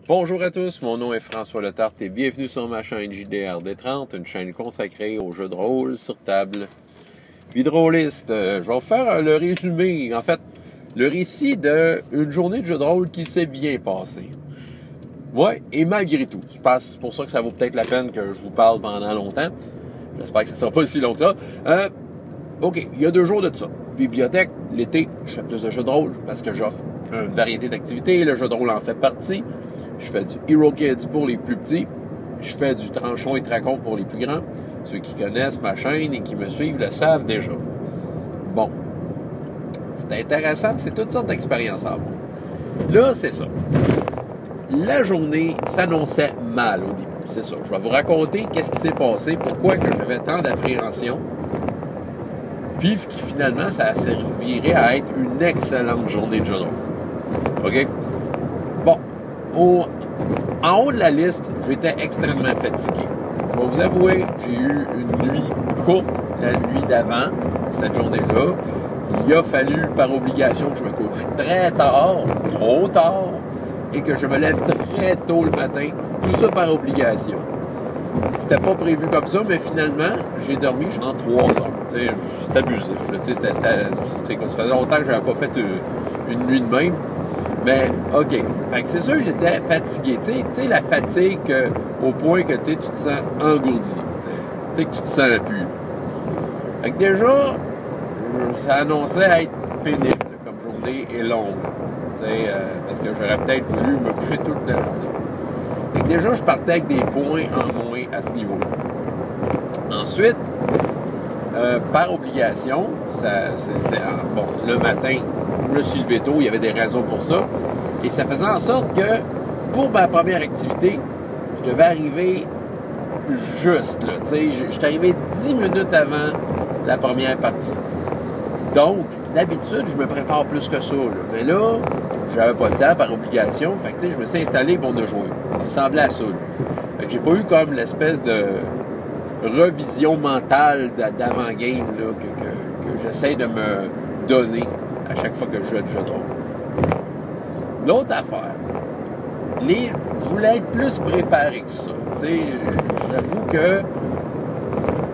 Bonjour à tous, mon nom est François Letarte et bienvenue sur ma chaîne JDRD30, une chaîne consacrée aux jeux de rôle sur table. Vidroliste, je vais vous faire le résumé, en fait, le récit d'une journée de jeu de rôle qui s'est bien passée. Ouais, et malgré tout, c'est pour ça que ça vaut peut-être la peine que je vous parle pendant longtemps. J'espère que ça ne sera pas aussi long que ça. OK, il y a 2 jours de ça. Bibliothèque, l'été, je fais plus de jeux de rôle parce que j'offre une variété d'activités. Le jeu de rôle en fait partie. Je fais du Hero Kids pour les plus petits. Je fais du Tranchon et Tracon pour les plus grands. Ceux qui connaissent ma chaîne et qui me suivent le savent déjà. Bon. C'est intéressant, c'est toutes sortes d'expériences à avoir. Là, c'est ça. La journée s'annonçait mal au début, c'est ça. Je vais vous raconter qu'est-ce qui s'est passé, pourquoi que j'avais tant d'appréhension. Puis finalement, ça a servi à être une excellente journée de jeu de rôle. OK? Bon. En haut de la liste, j'étais extrêmement fatigué. Je vais vous avouer, j'ai eu une nuit courte la nuit d'avant, cette journée-là. Il a fallu, par obligation, que je me couche très tard, trop tard, et que je me lève très tôt le matin. Tout ça par obligation. C'était pas prévu comme ça, mais finalement, j'ai dormi genre 3 heures. C'est abusif. Là, ça faisait longtemps que j'avais pas fait une nuit de même. Mais, OK. Fait que c'est sûr que j'étais fatigué. Tu sais, la fatigue au point que tu te sens engourdi. Tu sais, que tu te sens plus. Fait que déjà, ça annonçait être pénible comme journée et longue. Parce que j'aurais peut-être voulu me coucher toute la journée. Fait que déjà, je partais avec des points en moins à ce niveau-là. Ensuite, par obligation, le matin, je me suis levé tôt, il y avait des raisons pour ça. Et ça faisait en sorte que, pour ma première activité, je devais arriver juste, là. Je suis arrivé 10 minutes avant la première partie. Donc, d'habitude, je me prépare plus que ça, là. Mais là, j'avais pas le temps par obligation. Fait que, je me suis installé pour de jouer. Ça ressemblait à ça, là. Fait que j'ai pas eu comme l'espèce de revision mentale d'avant-game, là, que j'essaie de me donner à chaque fois que je joue de jeu de rôle. L'autre affaire, je voulais être plus préparé que ça. J'avoue que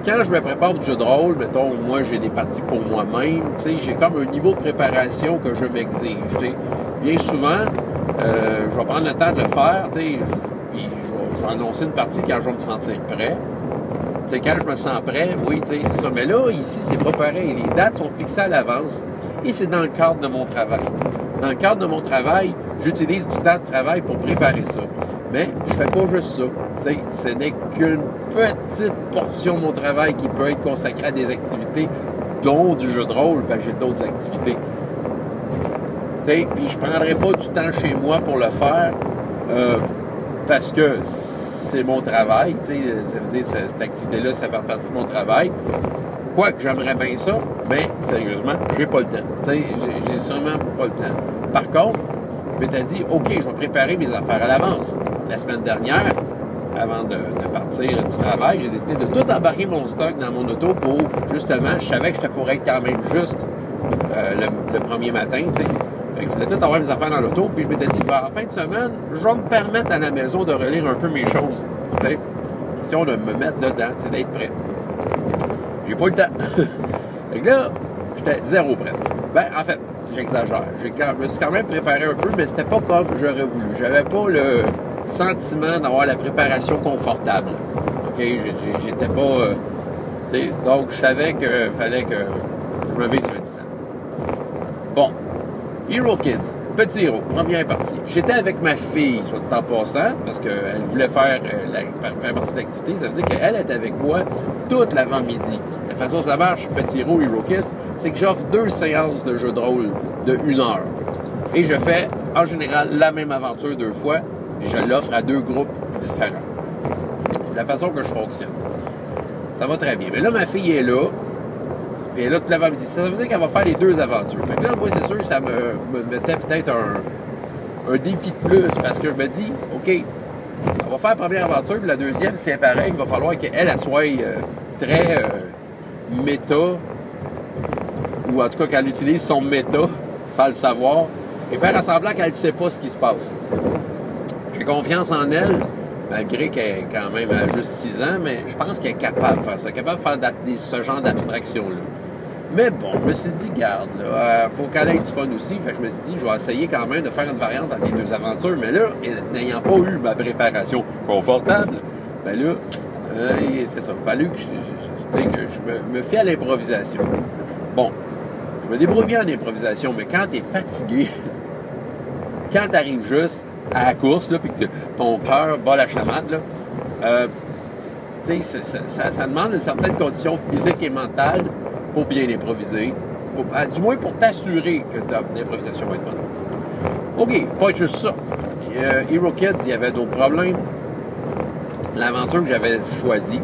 quand je me prépare du jeu de rôle, mettons, moi, j'ai des parties pour moi-même, j'ai comme un niveau de préparation que je m'exige. Bien souvent, je vais prendre le temps de le faire, puis je vais annoncer une partie quand je vais me sentir prêt. Quand je me sens prêt, oui, c'est ça. Mais là, ici, c'est pas pareil. Les dates sont fixées à l'avance et c'est dans le cadre de mon travail. Dans le cadre de mon travail, j'utilise du temps de travail pour préparer ça. Mais je fais pas juste ça. Ce n'est qu'une petite portion de mon travail qui peut être consacrée à des activités, dont du jeu de rôle, parce que j'ai d'autres activités. Puis je prendrai pas du temps chez moi pour le faire parce que c'est mon travail. Ça veut dire que cette activité-là, ça fait partie de mon travail. Quoique j'aimerais bien ça, mais sérieusement, j'ai pas le temps. J'ai sûrement pas le temps. Par contre, je m'étais dit, OK, je vais préparer mes affaires à l'avance. La semaine dernière, avant de partir du travail, j'ai décidé de tout embarquer mon stock dans mon auto pour, justement, je savais que je pourrais être quand même juste le premier matin, Fait que je voulais tout avoir mes affaires dans l'auto, puis je m'étais dit, en fin de semaine, je vais me permettre à la maison de relire un peu mes choses. Question de me mettre dedans, d'être prêt. J'ai pas eu le temps. Fait que là, j'étais zéro prête. En fait, j'exagère. Je me suis quand même préparé un peu, mais c'était pas comme j'aurais voulu. J'avais pas le sentiment d'avoir la préparation confortable. OK? J'étais pas... donc, je savais qu'il fallait que je me visualise. Bon. Hero Kids, petit héros, première partie. J'étais avec ma fille, soit dit en passant, parce qu'elle voulait faire partie de l'activité. Ça veut dire qu'elle est avec moi toute l'avant-midi. La façon dont ça marche, petit héros, Hero Kids, c'est que j'offre 2 séances de jeu de rôle de 1 heure. Et je fais, en général, la même aventure 2 fois, puis je l'offre à 2 groupes différents. C'est la façon que je fonctionne. Ça va très bien. Mais là, ma fille est là. Et là, tout l'avant-midi, ça veut dire qu'elle va faire les 2 aventures. Fait que là, moi, c'est sûr que ça me mettait peut-être un défi de plus, parce que je me dis, OK, on va faire la première aventure, puis la deuxième, c'est pareil, il va falloir qu'elle soit très méta, ou en tout cas qu'elle utilise son méta, sans le savoir, et faire semblant qu'elle ne sait pas ce qui se passe. J'ai confiance en elle, malgré qu'elle est quand même à juste 6 ans, mais je pense qu'elle est capable de faire ça, capable de faire ce genre d'abstraction-là. Mais bon, je me suis dit, garde, là, faut qu'elle ait du fun aussi. Fait que je me suis dit, je vais essayer quand même de faire une variante entre les deux aventures. Mais là, n'ayant pas eu ma préparation confortable, ben là, c'est ça. Il fallu que je me fie à l'improvisation. Bon, je me débrouille bien en improvisation, mais quand t'es fatigué, quand t'arrives juste à la course, là, puis que ton cœur bat la chamade, là, ça demande une certaine condition physique et mentale pour bien improviser. Du moins pour t'assurer que ta improvisation va être bonne. OK, pas juste ça. Hero Kids, il y avait d'autres problèmes. L'aventure que j'avais choisie,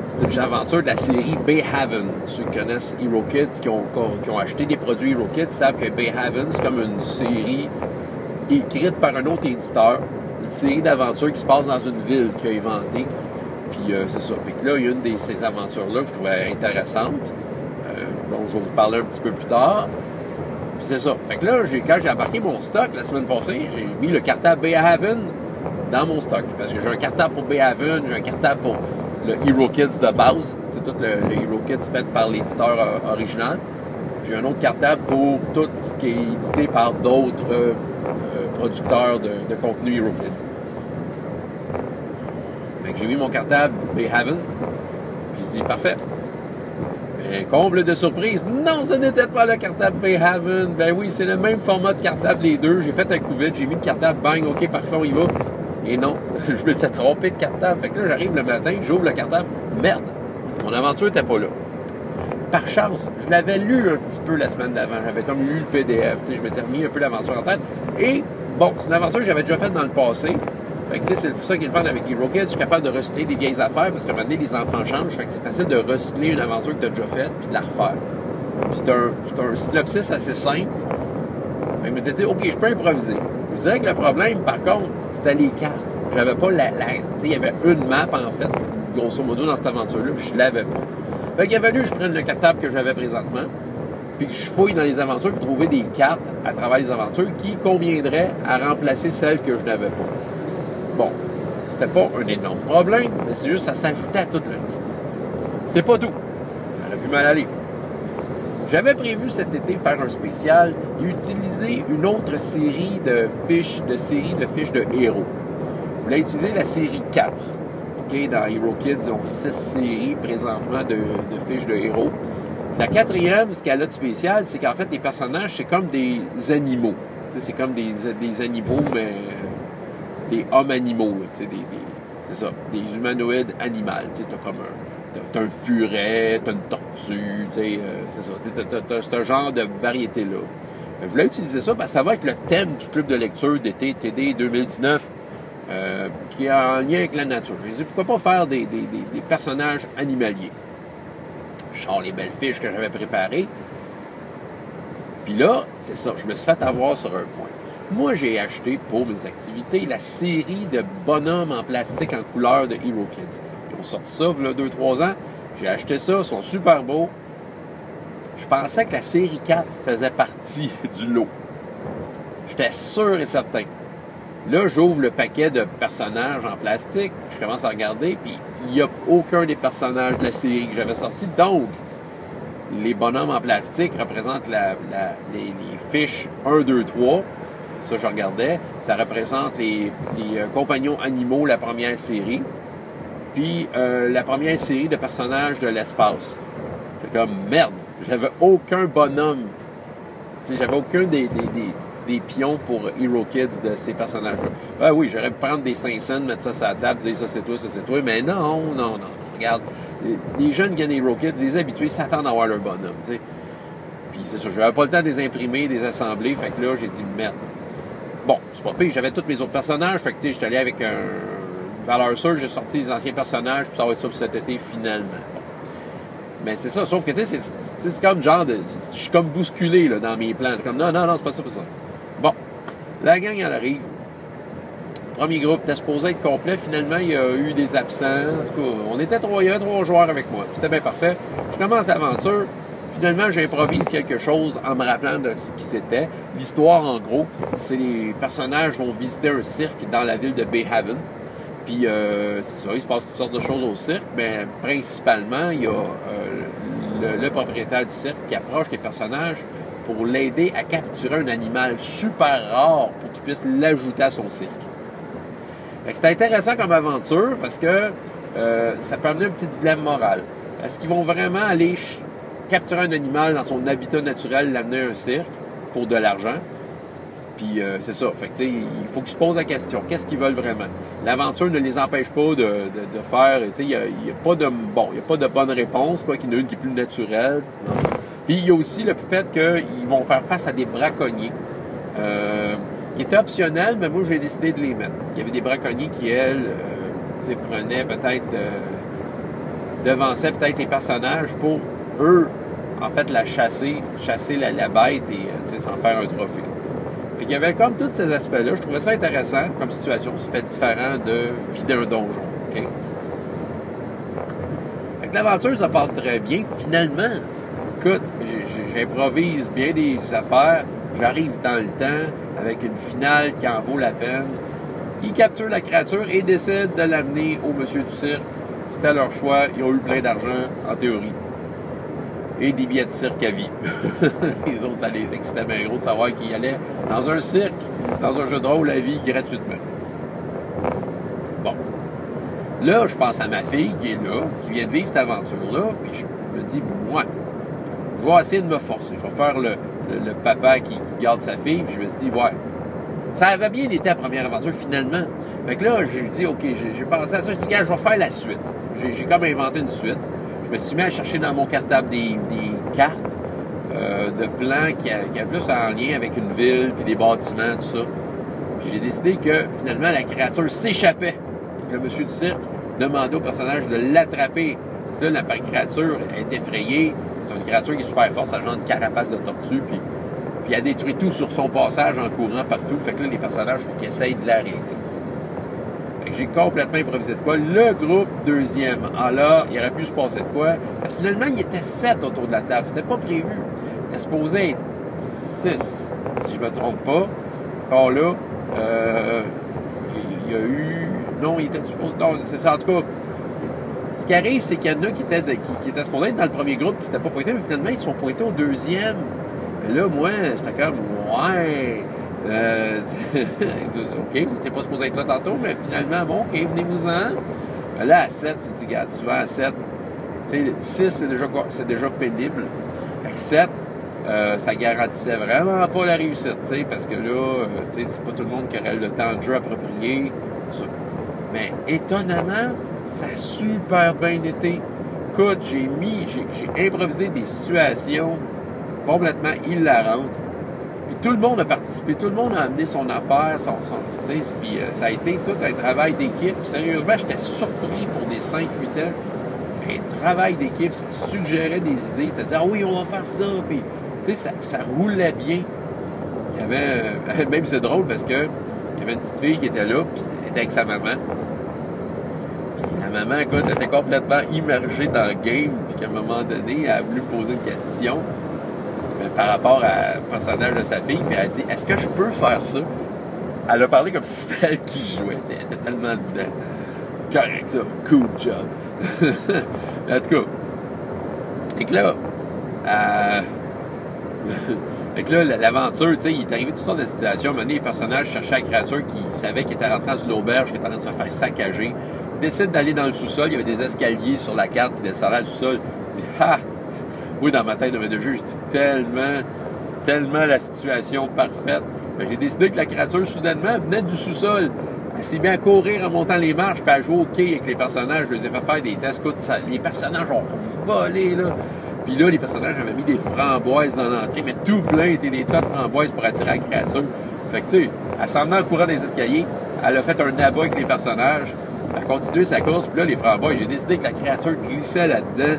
c'était une aventure de la série Bayhaven. Ceux qui connaissent Hero Kids, qui ont acheté des produits Hero Kids, savent que Bayhaven, c'est comme une série écrite par un autre éditeur. Une série d'aventures qui se passe dans une ville qu'il a inventée. Puis c'est ça. Puis là, il y a une de ces aventures-là que je trouvais intéressante. Donc, je vais vous parler un petit peu plus tard. Puis c'est ça. Fait que là, quand j'ai embarqué mon stock la semaine passée, j'ai mis le cartable Bayhaven dans mon stock. Parce que j'ai un cartable pour Bayhaven, j'ai un cartable pour le Hero Kids de base. C'est tout le Hero Kids fait par l'éditeur original. J'ai un autre cartable pour tout ce qui est édité par d'autres producteurs de contenu Hero Kids. Fait que j'ai mis mon cartable Bayhaven. Puis je dis, parfait. Mais comble de surprise, non, ce n'était pas le cartable Bayhaven. Ben oui, c'est le même format de cartable les deux. J'ai fait un coup vite, j'ai mis le cartable, bang, OK, parfait, on y va. Et non, je m'étais trompé de cartable. Fait que là, j'arrive le matin, j'ouvre le cartable. Merde, mon aventure n'était pas là. Par chance, je l'avais lu un petit peu la semaine d'avant. J'avais comme lu le PDF. Je m'étais remis un peu l'aventure en tête. Et bon, c'est une aventure que j'avais déjà faite dans le passé. Fait que c'est ça qui est le fun avec Hero Kids. Je suis capable de recycler des vieilles affaires parce qu'à un moment donné, les enfants changent. Fait que c'est facile de recycler une aventure que tu as déjà faite puis de la refaire. Puis c'est un synopsis assez simple. Fait que je m'étais dit, OK, je peux improviser. Je dirais que le problème, par contre, c'était les cartes. J'avais pas tu sais, il y avait une map, en fait, grosso modo, dans cette aventure-là, puis je l'avais pas. Fait qu'il a fallu que je prenne le cartable que j'avais présentement, puis que je fouille dans les aventures pour trouver des cartes à travers les aventures qui conviendraient à remplacer celles que je n'avais pas. Bon, c'était pas un énorme problème, mais c'est juste que ça s'ajoutait à tout le reste. C'est pas tout. Ça aurait pu mal aller. J'avais prévu cet été faire un spécial et utiliser une autre série de fiches de héros. Je voulais utiliser la série 4. Okay, dans Hero Kids, ils ont 6 séries présentement de fiches de héros. La quatrième, ce qu'elle a de spécial, c'est qu'en fait, les personnages, c'est comme des animaux. C'est comme des animaux, mais des hommes animaux. C'est ça, des humanoïdes animaux. Tu as comme t'as un furet, t'as une tortue, c'est ça. T'as ce genre de variété-là. Je voulais utiliser ça parce que ça va avec le thème du club de lecture d'été TD 2019 qui est en lien avec la nature. Je me dis, pourquoi pas faire des personnages animaliers? Je sors les belles fiches que j'avais préparées. Puis là, c'est ça, je me suis fait avoir sur un point. Moi, j'ai acheté pour mes activités la série de bonhommes en plastique en couleur de Hero Kids. Ils ont sorti ça, il y a 2-3 ans. J'ai acheté ça, ils sont super beaux. Je pensais que la série 4 faisait partie du lot. J'étais sûr et certain. Là, j'ouvre le paquet de personnages en plastique, je commence à regarder, puis il n'y a aucun des personnages de la série que j'avais sorti. Donc, les bonhommes en plastique représentent les fiches 1, 2, 3. Ça, je regardais. Ça représente les compagnons animaux, la première série. Puis, la première série de personnages de l'espace. J'étais comme, merde, j'avais aucun bonhomme. Tu sais, j'avais aucun des pions pour Hero Kids de ces personnages-là. Ah oui, j'aurais pu prendre des Simpsons, mettre ça sur la table, dire ça c'est toi, mais non. Regarde, les jeunes qui gagnent Hero Kids, les habitués s'attendent à avoir leur bonhomme, tu sais. Puis c'est ça, j'avais pas le temps de les imprimer, de les assembler, fait que là, j'ai dit merde. Bon, c'est pas pire, j'avais tous mes autres personnages, fait que tu sais, j'étais allé avec une valeur sûre, j'ai sorti les anciens personnages, puis ça va être ça pour cet été finalement. Bon. Mais c'est ça, sauf que tu sais, c'est comme genre je suis comme bousculé là, dans mes plans. Comme non, c'est pas ça, Bon, la gang, elle arrive. Premier groupe était supposé être complet. Finalement, il y a eu des absents. En tout cas, il y avait 3 joueurs avec moi. C'était bien parfait. Je commence l'aventure. Finalement, j'improvise quelque chose en me rappelant de ce qui c'était. L'histoire, en gros, c'est les personnages vont visiter un cirque dans la ville de Bayhaven. Puis, c'est ça, il se passe toutes sortes de choses au cirque, mais principalement, il y a le propriétaire du cirque qui approche les personnages pour l'aider à capturer un animal super rare pour qu'il puisse l'ajouter à son cirque. C'est intéressant comme aventure parce que ça peut amener un petit dilemme moral. Est-ce qu'ils vont vraiment aller capturer un animal dans son habitat naturel, l'amener à un cirque pour de l'argent? Puis c'est ça. Fait que, il faut qu'ils se posent la question. Qu'est-ce qu'ils veulent vraiment? L'aventure ne les empêche pas de faire... Il n'y a pas de bonne réponse, quoi, qu'il y en a une qui est plus naturelle. Non. Puis il y a aussi le fait qu'ils vont faire face à des braconniers qui étaient optionnels, mais moi, j'ai décidé de les mettre. Il y avait des braconniers qui, elles, prenaient peut-être... devançaient peut-être les personnages pour, eux, en fait, la chasser la bête et s'en faire un trophée. Fait qu'il y avait comme tous ces aspects-là. Je trouvais ça intéressant comme situation. Ça fait différent de vider un donjon. Okay? Fait que l'aventure, ça passe très bien. Finalement, écoute, j'improvise bien des affaires. J'arrive dans le temps avec une finale qui en vaut la peine. Ils capturent la créature et décident de l'amener au monsieur du cirque. C'était leur choix. Ils ont eu plein d'argent, en théorie. Et des billets de cirque à vie. Les autres, ça les excitait bien gros de savoir qu'ils allaient dans un cirque, dans un jeu de rôle à vie gratuitement. Bon. Là, je pense à ma fille qui est là, qui vient de vivre cette aventure-là, puis je me dis, moi, je vais essayer de me forcer. Je vais faire le papa qui garde sa fille, puis je me suis dit, ouais, ça avait bien été la première aventure, finalement. Fait que là, j'ai dit, OK, j'ai pensé à ça, je dis, gars, je vais faire la suite. J'ai comme inventé une suite. Je me suis mis à chercher dans mon cartable des cartes de plans qui a plus en lien avec une ville, puis des bâtiments, tout ça. Puis j'ai décidé que, finalement, la créature s'échappait. Et que le monsieur du cirque demandait au personnage de l'attraper. Parce que là, la créature est effrayée. C'est une créature qui est super forte, ça genre de carapace de tortue, puis elle détruit tout sur son passage en courant partout. Fait que là, les personnages, il faut qu'ils essayent de l'arrêter. Fait que j'ai complètement improvisé de quoi. Le groupe deuxième, là, il aurait pu se passer de quoi. Parce que finalement, il y était 7 autour de la table. C'était pas prévu. Il était supposé être 6, si je me trompe pas. Encore là, il y a eu... Non, il était supposé... Non, c'est ça. En tout cas, ce qui arrive, c'est qu'il y en a qui étaient supposés être dans le premier groupe, qui s'étaient pas pointés, mais finalement, ils sont pointés au deuxième. Mais là, moi, j'étais comme, ouais, OK, vous n'étiez pas supposé être là tantôt, mais finalement, bon, OK, venez-vous-en. Mais là, à 7, tu te dis, regarde, tu vas à 7. Tu sais, 6, c'est déjà pénible. Fait que 7, ça garantissait vraiment pas la réussite, tu sais, parce que là, tu sais, c'est pas tout le monde qui aurait le temps de jeu approprié. Ça. Mais étonnamment, ça a super bien été. Écoute, j'ai improvisé des situations complètement hilarante. Puis tout le monde a participé, tout le monde a amené son affaire, puis ça a été tout un travail d'équipe. Sérieusement, j'étais surpris pour des 5-8 ans. Un travail d'équipe, ça suggérait des idées, c'est-à-dire, ah oui, on va faire ça, puis tu sais, ça roulait bien. Il y avait, même c'est drôle parce que il y avait une petite fille qui était là, puis elle était avec sa maman. Puis la maman, écoute, elle était complètement immergée dans le game, puis qu'à un moment donné, elle a voulu me poser une question. Par rapport au personnage de sa fille, puis elle a dit, est-ce que je peux faire ça? Elle a parlé comme si c'était elle qui jouait. Elle était tellement dedans. Correct, ça. Cool job. En tout cas. Et que là, fait que là, l'aventure, tu sais, il est arrivé toutes sortes de situations. À un moment donné, les personnages cherchaient la créature qui savait qu'il était rentré dans une auberge, qui était en train de se faire saccager. Ils décident d'aller dans le sous-sol. Il y avait des escaliers sur la carte qui descendaient dans le sous-sol. Ils disent, ah! Oui, dans ma tête de jeu, je dis tellement la situation parfaite. J'ai décidé que la créature, soudainement, venait du sous-sol. Elle s'est bien à courir en montant les marches, puis à jouer au quai avec les personnages. Je les ai fait faire des tests. Les personnages ont volé, là. Puis là, les personnages avaient mis des framboises dans l'entrée, mais tout plein était des tas de framboises pour attirer la créature. Fait que, tu sais, elle s'en venait en courant des escaliers. Elle a fait un abat avec les personnages. Elle a continué sa course, puis là, les framboises, j'ai décidé que la créature glissait là-dedans.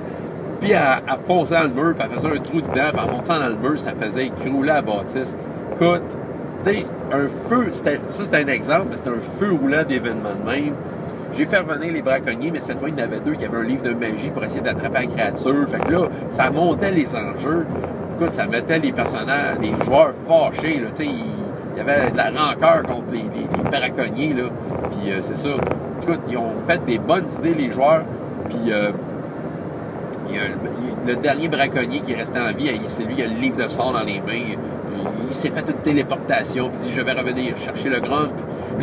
Puis elle fonçait dans le mur, puis elle faisait un trou dedans, puis en fonçant dans le mur, ça faisait écrouler la bâtisse. Écoute, tu sais, un feu, c'était un exemple, mais c'était un feu roulant d'événements de même. J'ai fait revenir les braconniers, mais cette fois, il y en avait deux qui avaient un livre de magie pour essayer d'attraper la créature. Fait que là, ça montait les enjeux. Écoute, ça mettait les personnages, les joueurs fâchés, là, tu sais, il y avait de la rancœur contre les braconniers, là. Puis c'est ça. Écoute, ils ont fait des bonnes idées, les joueurs. Puis il y a le dernier braconnier qui est resté en vie, c'est lui qui a le livre de sort dans les mains. Il s'est fait une téléportation, puis il dit « Je vais revenir chercher le Grump ».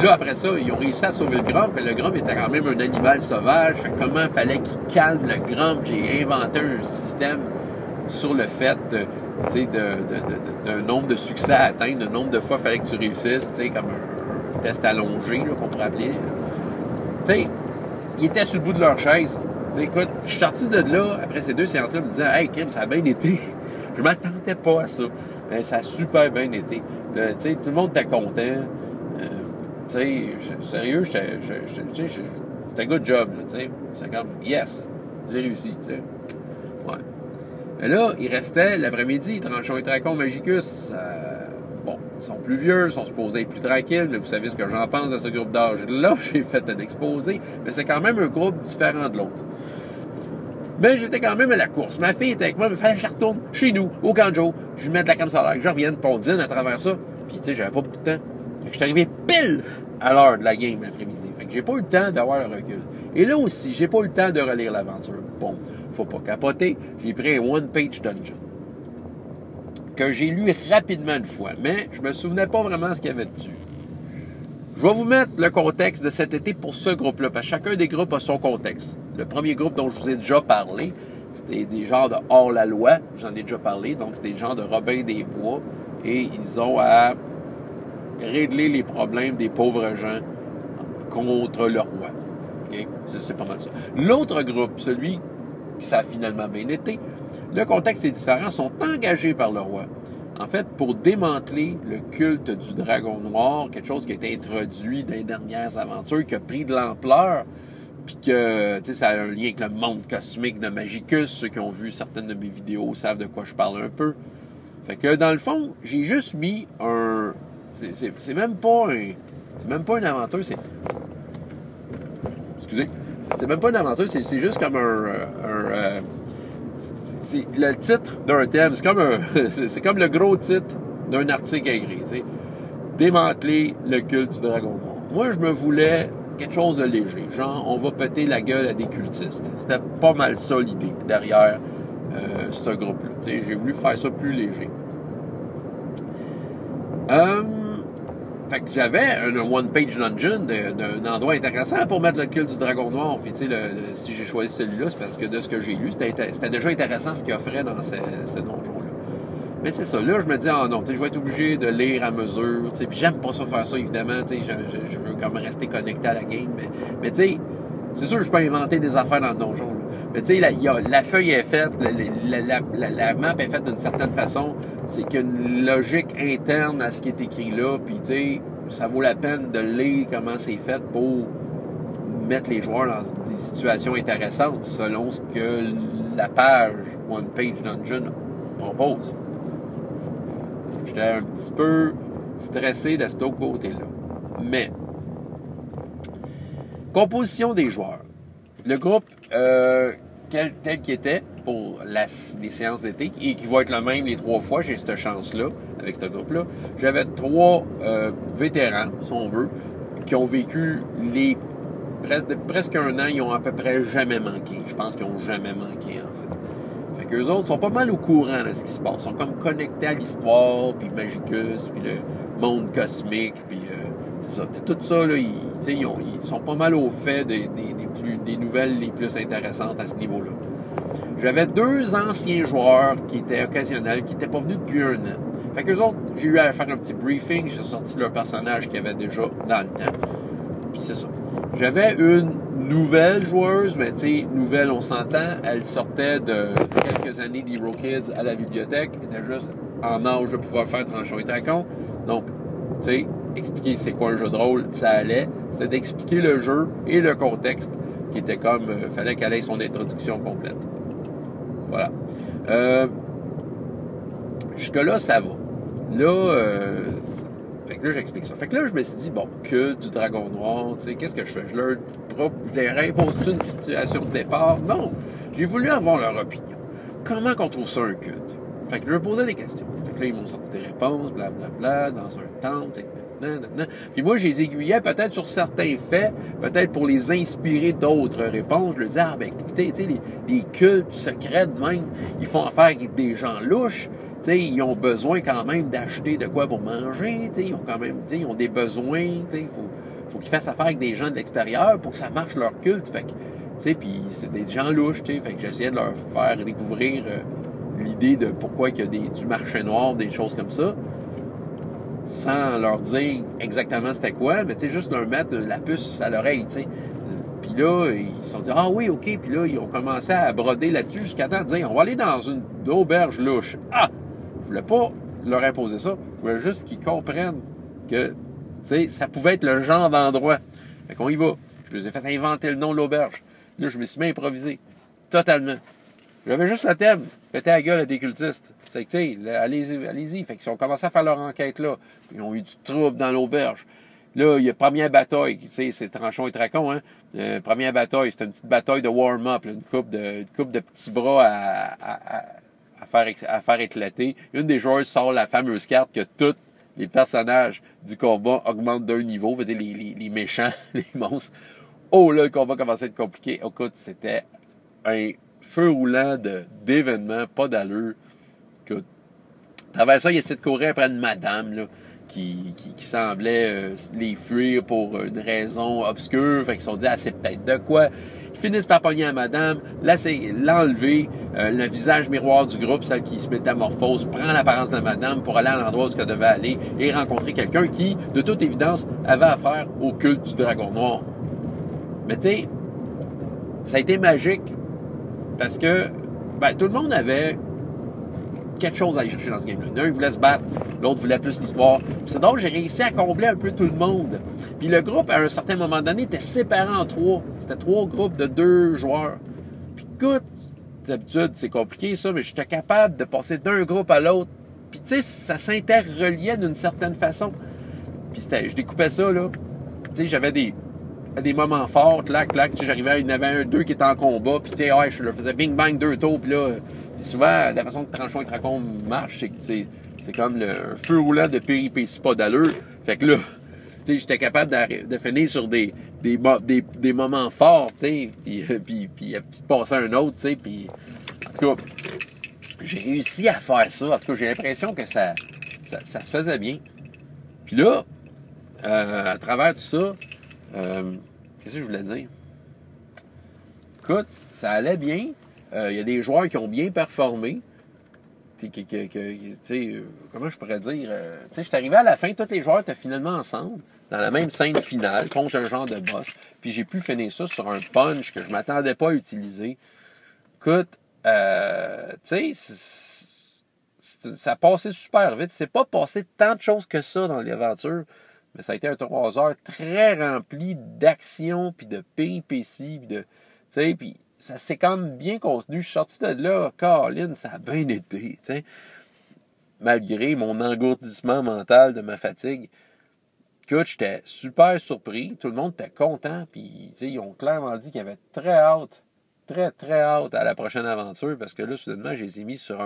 Là, après ça, ils ont réussi à sauver le Grump, mais le Grump était quand même un animal sauvage. Fait que comment il fallait qu'il calme le Grump? J'ai inventé un système sur le fait d'un nombre de succès à atteindre, d'un nombre de fois il fallait que tu réussisses, comme un test allongé, qu'on pourrait appeler. Tu sais, ils étaient sur le bout de leur chaise. T'sais, écoute, je suis sorti de là, après ces deux séances-là, me disant « Hey, Kim, ça a bien été. » Je m'attendais pas à ça. Mais ça a super bien été. Tout le monde était content. Sérieux, c'était un good job. C'est comme « Yes, j'ai réussi. » Ouais. Mais là, il restait l'après-midi, Tranchon et Dracon Magicus. Bon, ils sont plus vieux, ils sont supposés être plus tranquilles, mais vous savez ce que j'en pense de ce groupe d'âge-là. J'ai fait un exposé, mais c'est quand même un groupe différent de l'autre. Mais j'étais quand même à la course. Ma fille était avec moi, mais il fallait que je retourne chez nous, au Canjo. Je lui mette de la crème solaire, que je revienne, puis on dîne à travers ça. Puis, tu sais, j'avais pas beaucoup de temps. Fait que je suis arrivé pile à l'heure de la game l'après-midi. Fait que j'ai pas eu le temps d'avoir le recul. Et là aussi, j'ai pas eu le temps de relire l'aventure. Bon, faut pas capoter. J'ai pris un one-page dungeon que j'ai lu rapidement une fois, mais je me souvenais pas vraiment ce qu'il y avait dessus. Je vais vous mettre le contexte de cet été pour ce groupe-là, parce que chacun des groupes a son contexte. Le premier groupe dont je vous ai déjà parlé, c'était des genres de hors-la-loi, j'en ai déjà parlé, donc c'était des genres de Robin des Bois, et ils ont à régler les problèmes des pauvres gens contre le roi. Okay? C'est pas mal ça. L'autre groupe, celui qui ça a finalement bien été, le contexte est différent, sont engagés par le roi. En fait, pour démanteler le culte du dragon noir, quelque chose qui a été introduit dans les dernières aventures, qui a pris de l'ampleur, puis que, tu sais, ça a un lien avec le monde cosmique de Magicus. Ceux qui ont vu certaines de mes vidéos savent de quoi je parle un peu. Fait que, dans le fond, j'ai juste mis un... C'est même pas un... C'est même pas une aventure, c'est... Excusez. C'est même pas une aventure, c'est juste comme c'est le titre d'un thème. C'est comme c'est comme le gros titre d'un article écrit, tu sais. Démanteler le culte du dragon noir. Moi, je me voulais quelque chose de léger. Genre, on va péter la gueule à des cultistes. C'était pas mal ça l'idée derrière ce groupe-là. Tu sais, j'ai voulu faire ça plus léger. Fait que j'avais un one-page dungeon d'un endroit intéressant pour mettre le culte du dragon noir. Puis tu sais, si j'ai choisi celui-là, c'est parce que de ce que j'ai lu, c'était déjà intéressant ce qu'il offrait dans ce donjon-là. Mais c'est ça. Là, je me dis, ah non, tu sais, je vais être obligé de lire à mesure. Tu sais, puis j'aime pas ça faire ça, évidemment. Tu sais, je veux comme rester connecté à la game. Mais tu sais, c'est sûr que je peux inventer des affaires dans le donjon. Là. Mais tu sais, la feuille est faite, la map est faite d'une certaine façon. C'est qu'il y a une logique interne à ce qui est écrit là. Puis tu sais, ça vaut la peine de lire comment c'est fait pour mettre les joueurs dans des situations intéressantes selon ce que la page One Page Dungeon propose. J'étais un petit peu stressé de ce côté-là. Mais, composition des joueurs. Le groupe tel qu'il était pour les séances d'été, et qui va être le même les 3 fois, j'ai cette chance-là, avec ce groupe-là. J'avais 3 vétérans, si on veut, qui ont vécu presque un an, ils ont à peu près jamais manqué. Je pense qu'ils n'ont jamais manqué, en fait. Fait qu'eux autres sont pas mal au courant de ce qui se passe. Ils sont comme connectés à l'histoire, puis Magicus, puis le monde cosmique, puis c'est ça. Tout ça, là, ils sont pas mal au fait des nouvelles les plus intéressantes à ce niveau-là. J'avais 2 anciens joueurs qui étaient occasionnels, qui n'étaient pas venus depuis 1 an. Fait qu'eux autres, j'ai eu à faire un petit briefing, j'ai sorti leur personnage qu'il y avait déjà dans le temps. Puis c'est ça. J'avais une nouvelle joueuse, mais tu sais, nouvelle, on s'entend, elle sortait de quelques années d'Hero Kids à la bibliothèque, elle était juste en âge de pouvoir faire Tranchon et Dracon. Donc, tu sais, expliquer c'est quoi un jeu de rôle, ça allait. C'était d'expliquer le jeu et le contexte, qui était comme, fallait qu'elle ait son introduction complète. Voilà. Jusque-là, ça va. Là, Fait que là, j'explique ça. Fait que là, je me suis dit, bon, culte du dragon noir, tu sais, qu'est-ce que je fais? Je leur impose une situation de départ? Non! J'ai voulu avoir leur opinion. Comment qu'on trouve ça un culte? Fait que je leur posais des questions. Fait que là, ils m'ont sorti des réponses, blablabla, dans un temple, nanana. Puis moi, je les aiguillais peut-être sur certains faits, peut-être pour les inspirer d'autres réponses. Je leur disais, ah ben écoutez, tu sais, les cultes secrets de même, ils font affaire avec des gens louches. T'sais, ils ont besoin quand même d'acheter de quoi pour manger, ils ont quand même, ils ont des besoins, il faut qu'ils fassent affaire avec des gens de l'extérieur pour que ça marche leur culte. Fait que, puis c'est des gens louches, fait que j'essayais de leur faire découvrir l'idée de pourquoi il y a du marché noir, des choses comme ça, sans leur dire exactement c'était quoi, mais juste leur mettre la puce à l'oreille, Puis là, ils se sont dit, ah oui, OK. Puis là, ils ont commencé à broder là-dessus jusqu'à temps de dire, on va aller dans une auberge louche. Ah! Je voulais pas leur imposer ça. Je voulais juste qu'ils comprennent que, ça pouvait être le genre d'endroit. Fait qu'on y va. Je les ai fait inventer le nom de l'auberge. Là, je me suis mis à improviser. Totalement. J'avais juste le thème. Péter la gueule à des cultistes. Fait que, allez-y, allez-y. Fait qu'ils ont commencé à faire leur enquête là. Puis ils ont eu du trouble dans l'auberge. Là, il y a première bataille, c'est tranchon et tracon, hein. Première bataille, c'était une petite bataille de warm-up, une coupe de petits bras à faire éclater. Une des joueurs sort la fameuse carte que tous les personnages du combat augmentent d'un niveau, veut dire les méchants, les monstres. Oh là, le combat commençait à être compliqué. Écoute, c'était un feu roulant d'événements, pas d'allure. Écoute, à travers ça, il essaie de courir après une madame, là, qui semblait les fuir pour une raison obscure. Fait qu'ils se sont dit, ah, c'est peut-être de quoi. Ils finissent par pogner à madame, l'enlever, le visage miroir du groupe, celle qui se métamorphose, prend l'apparence de madame pour aller à l'endroit où elle devait aller et rencontrer quelqu'un qui, de toute évidence, avait affaire au culte du dragon noir. Mais tu sais, ça a été magique parce que tout le monde avait quelque chose à aller chercher dans ce game-là. L'un voulait se battre, l'autre voulait plus l'histoire. C'est donc j'ai réussi à combler un peu tout le monde. Puis le groupe, à un certain moment donné, était séparé en trois. C'était 3 groupes de 2 joueurs. Puis écoute, d'habitude, c'est compliqué ça, mais j'étais capable de passer d'un groupe à l'autre. Puis tu sais, ça s'interreliait d'une certaine façon. Puis je découpais ça, là. Tu sais, j'avais des moments forts, clac, j'arrivais, il y en avait deux qui étaient en combat, puis tu sais, je leur faisais bing bang 2 tours, puis là, puis souvent, la façon que Tranchon et Tracon marche, c'est comme un feu roulant de péripéties pas d'allure. Fait que là, tu sais, j'étais capable de finir sur des moments forts, tu sais, puis de passer à un autre, tu sais, puis en tout cas, j'ai réussi à faire ça. En tout cas, j'ai l'impression que ça se faisait bien. Puis là, à travers tout ça, qu'est-ce que je voulais dire? Écoute, ça allait bien. Il y a des joueurs qui ont bien performé. Comment je pourrais dire? Je suis arrivé à la fin, tous les joueurs étaient finalement ensemble, dans la même scène finale, contre un genre de boss. Puis j'ai pu finir ça sur un punch que je m'attendais pas à utiliser. Écoute, ça a passé super vite. C'est pas passé tant de choses que ça dans l'aventure. Mais ça a été un 3 heures très rempli d'action, puis de péripéties, puis ça s'est quand même bien contenu. Je suis sorti de là, Caroline, ça a bien été, malgré mon engourdissement mental de ma fatigue. Écoute, j'étais super surpris. Tout le monde était content, puis ils ont clairement dit qu'ils avaient très hâte, très, très hâte à la prochaine aventure, parce que là, soudainement, je les ai mis sur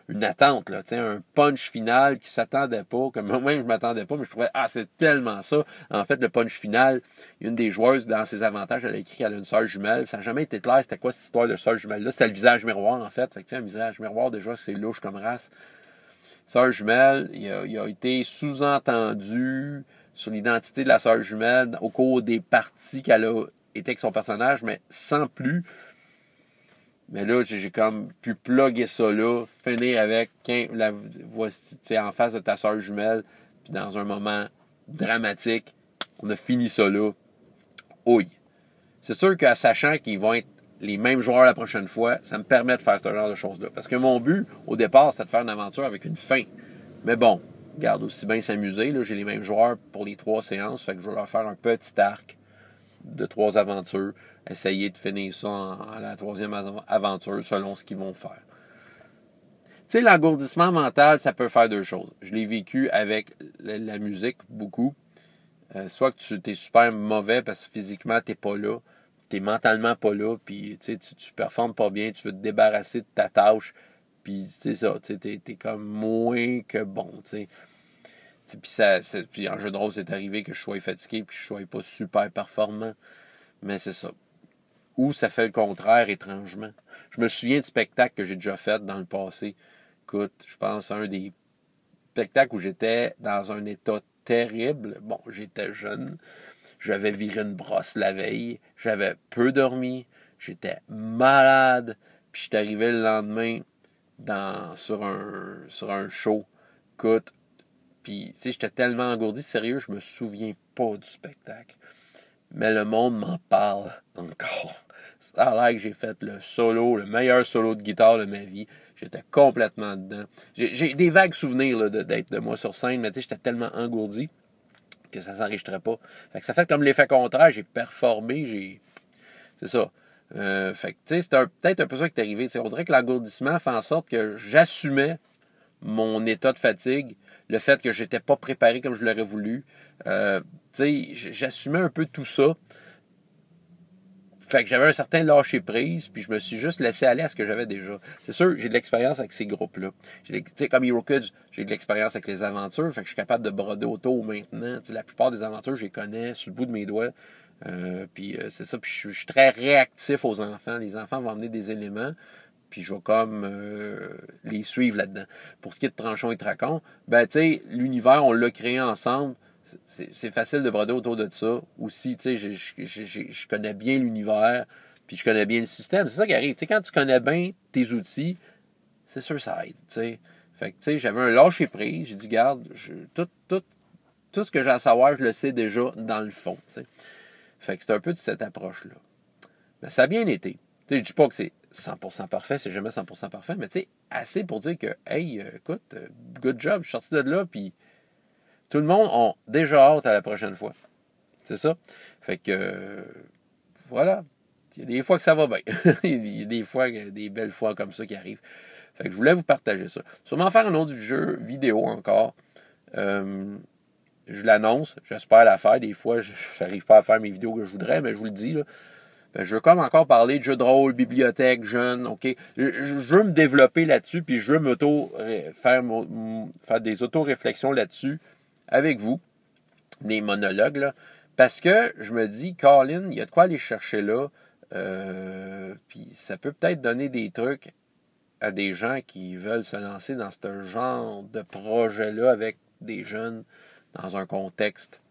une attente, là, un punch final qui s'attendait pas, comme moi-même je m'attendais pas, mais je trouvais, c'est tellement ça. En fait, le punch final, une des joueuses, dans ses avantages, elle a écrit qu'elle a une sœur jumelle. Ça n'a jamais été clair c'était quoi cette histoire de sœur jumelle-là. C'était le visage miroir, en fait. Fait que, un visage miroir, déjà, c'est louche comme race. Sœur jumelle, il a été sous-entendu sur l'identité de la sœur jumelle au cours des parties qu'elle a été avec son personnage, mais sans plus. Mais là, j'ai comme pu plugger ça là, finir avec voici en face de ta sœur jumelle, puis dans un moment dramatique, on a fini ça là. Oui. C'est sûr qu'en sachant qu'ils vont être les mêmes joueurs la prochaine fois, ça me permet de faire ce genre de choses-là. Parce que mon but, au départ, c'était de faire une aventure avec une fin. Mais bon, regarde, aussi bien s'amuser, là, j'ai les mêmes joueurs pour les 3 séances, fait que je vais leur faire un petit arc de 3 aventures, essayer de finir ça à la 3e aventure selon ce qu'ils vont faire. sais, l'engourdissement mental, ça peut faire deux choses. Je l'ai vécu avec la musique beaucoup. Soit que tu es super mauvais parce que physiquement, t'es pas là. T'es mentalement pas là, puis tu performes pas bien, tu veux te débarrasser de ta tâche, puis c'est ça, t'es comme moins que bon, tu sais. Puis en jeu de rôle, c'est arrivé que je sois fatigué, puis je sois pas super performant, mais c'est ça. Ou ça fait le contraire, étrangement. Je me souviens de spectacles que j'ai déjà fait dans le passé. Écoute, je pense à un des spectacles où j'étais dans un état terrible. Bon, j'étais jeune, j'avais viré une brosse la veille, j'avais peu dormi, j'étais malade, puis je suis arrivé le lendemain sur un show. Écoute, puis j'étais tellement engourdi, sérieux, je me souviens pas du spectacle. Mais le monde m'en parle encore. Ça a l'air que j'ai fait le meilleur solo de guitare de ma vie. J'étais complètement dedans. J'ai des vagues souvenirs là, d'être de moi sur scène, mais j'étais tellement engourdi que ça s'enregistrait pas. Fait que ça fait comme l'effet contraire, j'ai performé, c'est ça. Fait que c'est peut-être un peu ça qui est arrivé. On dirait que l'engourdissement fait en sorte que j'assumais mon état de fatigue, le fait que j'étais pas préparé comme je l'aurais voulu. J'assumais un peu tout ça. Fait que j'avais un certain lâcher-prise, puis je me suis juste laissé aller à ce que j'avais déjà. C'est sûr, j'ai de l'expérience avec ces groupes-là. Comme Hero Kids, j'ai de l'expérience avec les aventures, fait que je suis capable de broder autour maintenant. La plupart des aventures, je les connais sur le bout de mes doigts. C'est ça, puis je suis très réactif aux enfants. Les enfants vont amener des éléments, puis je vais comme les suivre là-dedans. Pour ce qui est de Tranchon et Tracon, l'univers, on l'a créé ensemble. C'est facile de broder autour de ça. Aussi, je connais bien l'univers, puis je connais bien le système. C'est ça qui arrive. Quand tu connais bien tes outils, c'est sûr que ça aide. Fait que, j'avais un lâcher-prise. J'ai dit, garde, tout ce que j'ai à savoir, je le sais déjà dans le fond. T'sais. Fait que c'est un peu de cette approche-là. Mais ça a bien été. Je dis pas que c'est 100% parfait, c'est jamais 100% parfait, mais assez pour dire que, hey, écoute, good job, je suis sorti de là, puis tout le monde a déjà hâte à la prochaine fois. C'est ça? Fait que, voilà. Il y a des fois que ça va bien. Il y a des fois, des belles fois comme ça qui arrivent. Fait que je voulais vous partager ça. Sûrement faire un autre jeu vidéo encore. Je l'annonce, j'espère la faire. Des fois, je n'arrive pas à faire mes vidéos que je voudrais, mais je vous le dis, là. Je veux comme encore parler de jeux de rôle, bibliothèque, jeunes, OK? Je veux me développer là-dessus, puis je veux faire des auto-réflexions là-dessus avec vous, des monologues, là, parce que je me dis, Colin, il y a de quoi aller chercher là, puis ça peut peut-être donner des trucs à des gens qui veulent se lancer dans ce genre de projet-là avec des jeunes dans un contexte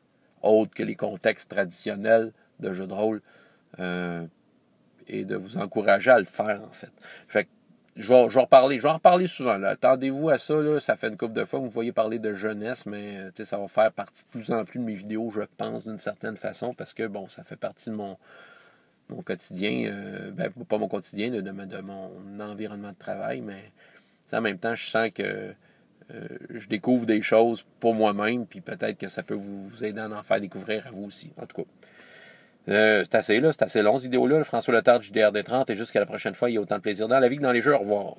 autre que les contextes traditionnels de jeux de rôle. Et de vous encourager à le faire, en fait. Fait que je vais en reparler souvent. Là. Attendez-vous à ça, là, ça fait une couple de fois que vous voyez parler de jeunesse, mais ça va faire partie de plus en plus de mes vidéos, je pense, d'une certaine façon, parce que, bon, ça fait partie de mon quotidien, pas mon quotidien, de mon environnement de travail, mais en même temps, je sens que je découvre des choses pour moi-même, puis peut-être que ça peut vous aider à en faire découvrir à vous aussi, en tout cas. C'est assez long, cette vidéo-là. François Letarte, JDR des 30, et jusqu'à la prochaine fois, il y a autant de plaisir dans la vie que dans les jeux. Au revoir.